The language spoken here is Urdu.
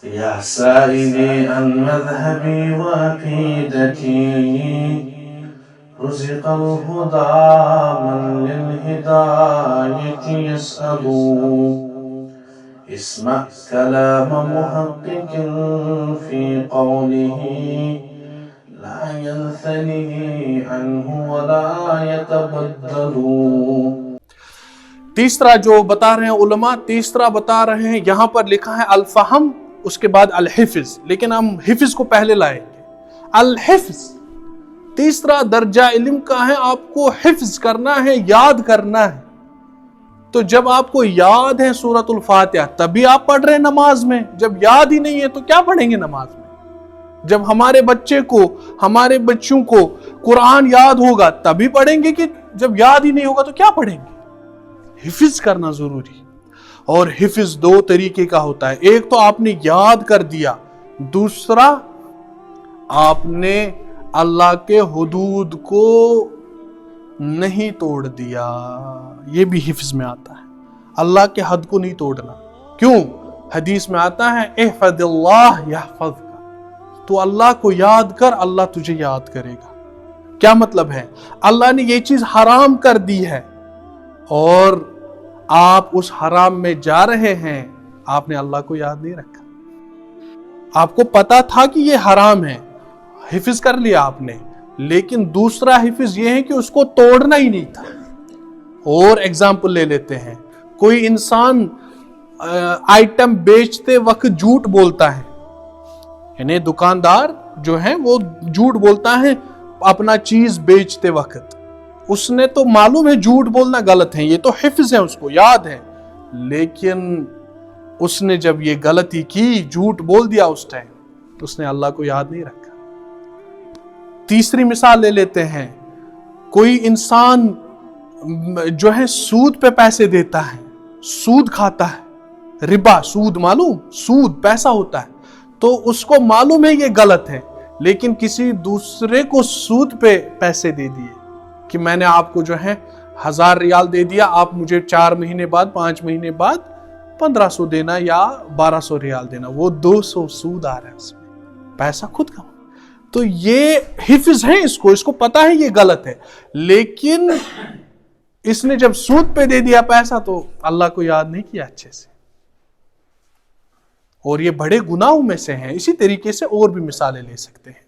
يا سائلي عن مذهبي وعقيدتي رزق الهدى من للهداية يسأل اسمع كلام محقق في قوله لا ينثني عنه ولا يتبدل. تیسرا جو بتا رہے ہیں علماء، تیسرا بتا رہے ہیں، یہاں پر لکھا ہے الفہم، اس کے بعد الحفظ، لیکن ہم حفظ کو پہلے لائیں گے. الحفظ تیسرا درجہ علم کا ہے، آپ کو حفظ کرنا ہے، یاد کرنا ہے. تو جب آپ کو یاد ہے سورۃ الفاتحہ تبھی آپ پڑھ رہے ہیں نماز میں، جب یاد ہی نہیں ہے تو کیا پڑھیں گے نماز میں؟ جب ہمارے بچوں کو قرآن یاد ہوگا تبھی پڑھیں گے، کہ جب یاد ہی نہیں ہوگا تو کیا پڑھیں گے؟ حفظ کرنا ضروری. اور حفظ دو طریقے کا ہوتا ہے، ایک تو آپ نے یاد کر دیا، دوسرا آپ نے اللہ کے حدود کو نہیں توڑ دیا. یہ بھی حفظ میں آتا ہے، اللہ کے حد کو نہیں توڑنا. کیوں؟ حدیث میں آتا ہے احفظ اللہ یحفظک، تو اللہ کو یاد کر، اللہ تجھے یاد کرے گا. کیا مطلب ہے؟ اللہ نے یہ چیز حرام کر دی ہے اور آپ اس حرام میں جا رہے ہیں، آپ نے اللہ کو یاد نہیں رکھا. آپ کو پتا تھا کہ یہ حرام ہے، حفظ کر لیا آپ نے، لیکن دوسرا حفظ یہ ہے کہ اس کو توڑنا ہی نہیں تھا. اور ایگزامپل لے لیتے ہیں، کوئی انسان آئٹم بیچتے وقت جھوٹ بولتا ہے، یعنی دکاندار جو ہے وہ جھوٹ بولتا ہے اپنا چیز بیچتے وقت. اس نے تو معلوم ہے جھوٹ بولنا غلط ہے، یہ تو حفظ ہے، اس کو یاد ہے، لیکن اس نے جب یہ غلطی کی، جھوٹ بول دیا اس ٹائم، تو اس نے اللہ کو یاد نہیں رکھا. تیسری مثال لے لیتے ہیں، کوئی انسان جو ہے سود پہ پیسے دیتا ہے، سود کھاتا ہے، ربا، سود معلوم، سود پیسہ ہوتا ہے، تو اس کو معلوم ہے یہ غلط ہے، لیکن کسی دوسرے کو سود پہ پیسے دے دیے کہ میں نے آپ کو جو ہے 1000 ریال دے دیا، آپ مجھے 4 مہینے بعد 5 مہینے بعد 1500 دینا یا 1200 ریال دینا، وہ 200 سود آ رہا ہے اس میں، پیسہ خود کا. تو یہ حفظ ہے، اس کو پتا ہے یہ غلط ہے، لیکن اس نے جب سود پہ دے دیا پیسہ تو اللہ کو یاد نہیں کیا اچھے سے، اور یہ بڑے گناہوں میں سے ہیں. اسی طریقے سے اور بھی مثالیں لے سکتے ہیں.